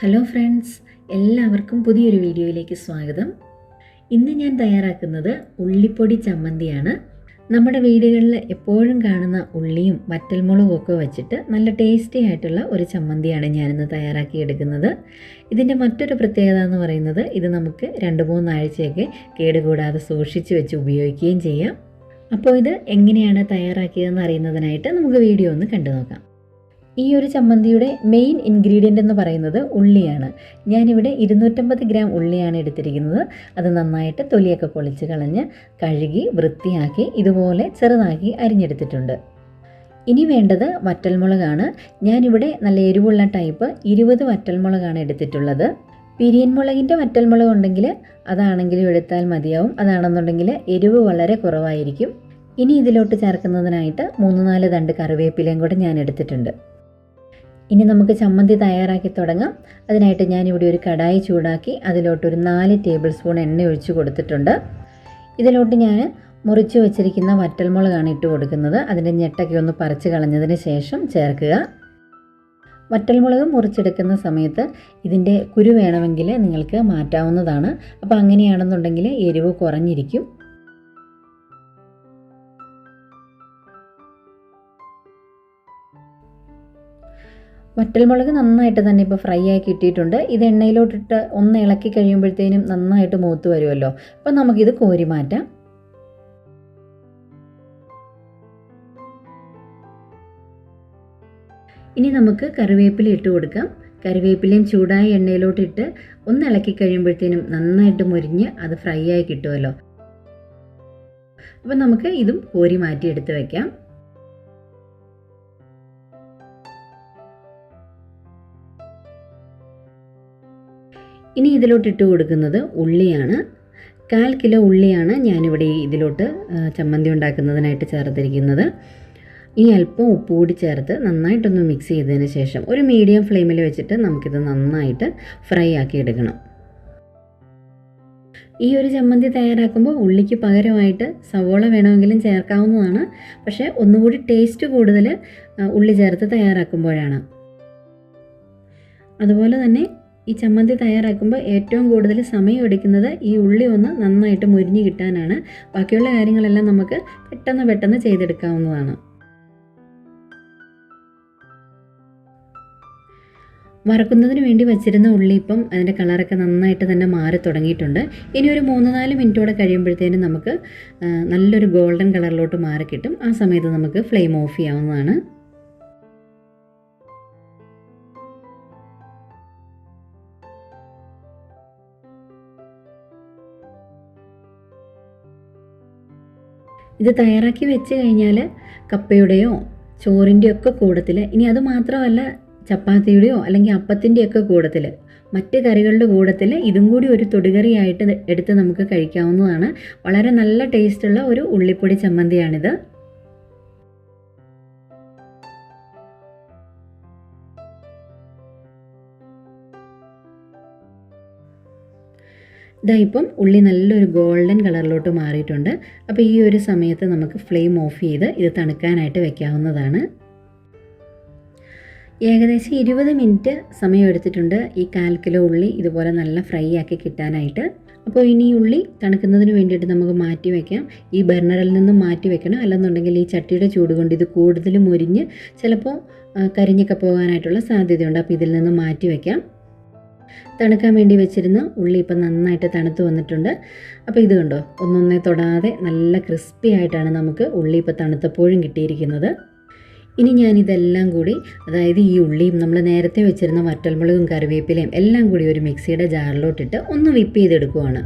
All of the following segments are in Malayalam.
ഹലോ ഫ്രണ്ട്സ്, എല്ലാവർക്കും പുതിയൊരു വീഡിയോയിലേക്ക് സ്വാഗതം. ഇന്ന് ഞാൻ തയ്യാറാക്കുന്നത് ഉള്ളിപ്പൊടി ചമ്മന്തിയാണ്. നമ്മുടെ വീടുകളിൽ എപ്പോഴും കാണുന്ന ഉള്ളിയും വറ്റൽമുളകും ഒക്കെ വെച്ചിട്ട് നല്ല ടേസ്റ്റി ആയിട്ടുള്ള ഒരു ചമ്മന്തിയാണ് ഞാനിന്ന് തയ്യാറാക്കിയെടുക്കുന്നത്. ഇതിൻ്റെ മറ്റൊരു പ്രത്യേകത എന്ന് പറയുന്നത് ഇത് നമുക്ക് 2-3 ആഴ്ചയൊക്കെ കേടുകൂടാതെ സൂക്ഷിച്ച് വെച്ച് ഉപയോഗിക്കുകയും ചെയ്യാം. അപ്പോൾ ഇത് എങ്ങനെയാണ് തയ്യാറാക്കിയതെന്ന് അറിയുന്നതിനായിട്ട് നമുക്ക് വീഡിയോ ഒന്ന് കണ്ടു നോക്കാം. ഈ ഒരു ചമ്മന്തിയുടെ മെയിൻ ഇൻഗ്രീഡിയൻ്റ് എന്ന് പറയുന്നത് ഉള്ളിയാണ്. ഞാനിവിടെ 250 ഗ്രാം ഉള്ളിയാണ് എടുത്തിരിക്കുന്നത്. അത് നന്നായിട്ട് തൊലിയൊക്കെ പൊളിച്ച് കളഞ്ഞ് കഴുകി വൃത്തിയാക്കി ഇതുപോലെ ചെറുതാക്കി അരിഞ്ഞെടുത്തിട്ടുണ്ട്. ഇനി വേണ്ടത് വറ്റൽമുളകാണ്. ഞാനിവിടെ നല്ല എരിവുള്ള ടൈപ്പ് 20 വറ്റൽമുളകാണ് എടുത്തിട്ടുള്ളത്. പിരിയൻ മുളകിൻ്റെ വറ്റൽമുളക് ഉണ്ടെങ്കിൽ അതാണെങ്കിലും എടുത്താൽ മതിയാവും. അതാണെന്നുണ്ടെങ്കിൽ എരിവ് വളരെ കുറവായിരിക്കും. ഇനി ഇതിലോട്ട് ചേർക്കുന്നതിനായിട്ട് 3-4 തണ്ട് കറിവേപ്പിലയും കൂടെ ഞാൻ എടുത്തിട്ടുണ്ട്. ഇനി നമുക്ക് ചമ്മന്തി തയ്യാറാക്കി തുടങ്ങാം. അതിനായിട്ട് ഞാനിവിടെ ഒരു കടായി ചൂടാക്കി അതിലോട്ടൊരു 4 ടേബിൾ സ്പൂൺ എണ്ണ ഒഴിച്ച് കൊടുത്തിട്ടുണ്ട്. ഇതിലോട്ട് ഞാൻ മുറിച്ച് വെച്ചിരിക്കുന്ന വറ്റൽമുളകാണ് ഇട്ട് കൊടുക്കുന്നത്. അതിൻ്റെ ഞെട്ടൊക്കെ ഒന്ന് പറിച്ച് കളഞ്ഞതിന് ശേഷം ചേർക്കുക. വറ്റൽമുളക് മുറിച്ചെടുക്കുന്ന സമയത്ത് ഇതിൻ്റെ കുരു വേണമെങ്കിൽ നിങ്ങൾക്ക് മാറ്റാവുന്നതാണ്. അപ്പോൾ അങ്ങനെയാണെന്നുണ്ടെങ്കിൽ എരിവ് കുറഞ്ഞിരിക്കും. വറ്റൽമുളക് നന്നായിട്ട് തന്നെ ഇപ്പോൾ ഫ്രൈ ആയി കിട്ടിയിട്ടുണ്ട്. ഇത് എണ്ണയിലോട്ടിട്ട് ഒന്ന് ഇളക്കി കഴിയുമ്പോഴത്തേനും നന്നായിട്ട് മൂത്ത് വരുമല്ലോ. അപ്പോൾ നമുക്കിത് കോരി മാറ്റാം. ഇനി നമുക്ക് കറിവേപ്പില ഇട്ട് കൊടുക്കാം. കറിവേപ്പിലയും ചൂടായ എണ്ണയിലോട്ടിട്ട് ഒന്ന് ഇളക്കി കഴിയുമ്പോഴത്തേനും നന്നായിട്ട് മുരിഞ്ഞ് അത് ഫ്രൈ ആയി കിട്ടുമല്ലോ. അപ്പോൾ നമുക്ക് ഇതും കോരി മാറ്റി എടുത്ത് വയ്ക്കാം. ഇനി ഇതിലോട്ടിട്ട് കൊടുക്കുന്നത് ഉള്ളിയാണ്. 1/4 കിലോ ഉള്ളിയാണ് ഞാനിവിടെ ഇതിലോട്ട് ചമ്മന്തി ഉണ്ടാക്കുന്നതിനായിട്ട് ചേർത്തിരിക്കുന്നത്. ഈ അല്പം ഉപ്പ് കൂടി ചേർത്ത് നന്നായിട്ടൊന്ന് മിക്സ് ചെയ്തതിന് ശേഷം ഒരു മീഡിയം ഫ്ലെയിമിൽ വെച്ചിട്ട് നമുക്കിത് നന്നായിട്ട് ഫ്രൈ ആക്കി എടുക്കണം. ഈ ഒരു ചമ്മന്തി തയ്യാറാക്കുമ്പോൾ ഉള്ളിക്ക് പകരമായിട്ട് സവോള വേണമെങ്കിലും ചേർക്കാവുന്നതാണ്. പക്ഷേ ഒന്നുകൂടി ടേസ്റ്റ് കൂടുതൽ ഉള്ളി ചേർത്ത് തയ്യാറാക്കുമ്പോഴാണ്. അതുപോലെ തന്നെ ഈ ചമ്മന്തി തയ്യാറാക്കുമ്പോൾ ഏറ്റവും കൂടുതൽ സമയം എടുക്കുന്നത് ഈ ഉള്ളി ഒന്ന് നന്നായിട്ട് മുരിഞ്ഞ് കിട്ടാനാണ്. ബാക്കിയുള്ള കാര്യങ്ങളെല്ലാം നമുക്ക് പെട്ടെന്ന് ചെയ്തെടുക്കാവുന്നതാണ്. വറക്കുന്നതിന് വേണ്ടി വച്ചിരുന്ന ഉള്ളി ഇപ്പം അതിൻ്റെ കളറൊക്കെ നന്നായിട്ട് തന്നെ മാറി തുടങ്ങിയിട്ടുണ്ട്. ഇനി ഒരു 3-4 മിനിറ്റോടെ കഴിയുമ്പോഴത്തേനും നമുക്ക് നല്ലൊരു ഗോൾഡൻ കളറിലോട്ട് മാറി കിട്ടും. ആ സമയത്ത് നമുക്ക് ഫ്ലെയിം ഓഫ് ചെയ്യാവുന്നതാണ്. ഇത് തയ്യാറാക്കി വെച്ച് കഴിഞ്ഞാൽ കപ്പയുടെയോ ചോറിൻ്റെയോ ഒക്കെ കൂടത്തിൽ, ഇനി അത് മാത്രമല്ല ചപ്പാത്തിയുടെയോ അല്ലെങ്കിൽ അപ്പത്തിൻ്റെയൊക്കെ കൂടത്തിൽ, മറ്റ് കറികളുടെ കൂടത്തിൽ ഇതും കൂടി ഒരു തൊടുകറിയായിട്ട് എടുത്ത് നമുക്ക് കഴിക്കാവുന്നതാണ്. വളരെ നല്ല ടേസ്റ്റുള്ള ഒരു ഉള്ളിപ്പൊടി ചമ്മന്തിയാണിത്. ഇതാ ഇപ്പം ഉള്ളി നല്ലൊരു ഗോൾഡൻ കളറിലോട്ട് മാറിയിട്ടുണ്ട്. അപ്പോൾ ഈ ഒരു സമയത്ത് നമുക്ക് ഫ്ലെയിം ഓഫ് ചെയ്ത് ഇത് തണുക്കാനായിട്ട് വെക്കാവുന്നതാണ്. ഏകദേശം 20 മിനിറ്റ് സമയം എടുത്തിട്ടുണ്ട് ഈ 1/4 കിലോ ഉള്ളി ഇതുപോലെ നല്ല ഫ്രൈ ആക്കി കിട്ടാനായിട്ട്. അപ്പോൾ ഇനി ഈ ഉള്ളി തണുക്കുന്നതിന് വേണ്ടിയിട്ട് നമുക്ക് മാറ്റി വയ്ക്കാം. ഈ ബർണറിൽ നിന്നും മാറ്റി വെക്കണം. അല്ലെന്നുണ്ടെങ്കിൽ ഈ ചട്ടിയുടെ ചൂട് കൊണ്ട് ഇത് കൂടുതൽ മുരിഞ്ഞ് ചിലപ്പോൾ കരിഞ്ഞൊക്കെ പോകാനായിട്ടുള്ള സാധ്യതയുണ്ട്. അപ്പോൾ ഇതിൽ നിന്ന് മാറ്റി വയ്ക്കാം. തണുക്കാൻ വേണ്ടി വെച്ചിരുന്ന ഉള്ളി ഇപ്പം നന്നായിട്ട് തണുത്ത് വന്നിട്ടുണ്ട്. അപ്പോൾ ഇത് കണ്ടോ, ഒന്നൊന്നേ തൊടാതെ നല്ല ക്രിസ്പി ആയിട്ടാണ് നമുക്ക് ഉള്ളി ഇപ്പോൾ തണുത്തപ്പോഴും കിട്ടിയിരിക്കുന്നത്. ഇനി ഞാനിതെല്ലാം കൂടി, അതായത് ഈ ഉള്ളിയും നമ്മൾ നേരത്തെ വെച്ചിരുന്ന വറ്റൽമുളകും കറിവേപ്പിലയും എല്ലാം കൂടി ഒരു മിക്സിയുടെ ജാറിലോട്ടിട്ട് ഒന്ന് വിപ്പ് ചെയ്തെടുക്കുവാണ്.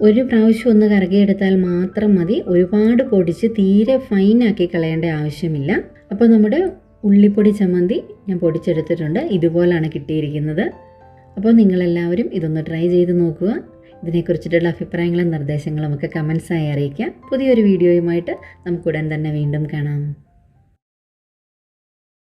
ഒരു പ്രാവശ്യം ഒന്ന് കറക്കിയെടുത്താൽ മാത്രം മതി. ഒരുപാട് പൊടിച്ച് തീരെ ഫൈനാക്കി കളയേണ്ട ആവശ്യമില്ല. അപ്പോൾ നമ്മുടെ ഉള്ളിപ്പൊടി ചമ്മന്തി ഞാൻ പൊടിച്ചെടുത്തിട്ടുണ്ട്. ഇതുപോലാണ് കിട്ടിയിരിക്കുന്നത്. അപ്പോൾ നിങ്ങളെല്ലാവരും ഇതൊന്ന് ട്രൈ ചെയ്ത് നോക്കുക. ഇതിനെക്കുറിച്ചിട്ടുള്ള അഭിപ്രായങ്ങളും നിർദ്ദേശങ്ങളും ഒക്കെ കമൻസായി അറിയിക്കാം. പുതിയൊരു വീഡിയോയുമായിട്ട് നമുക്കുടൻ തന്നെ വീണ്ടും കാണാം.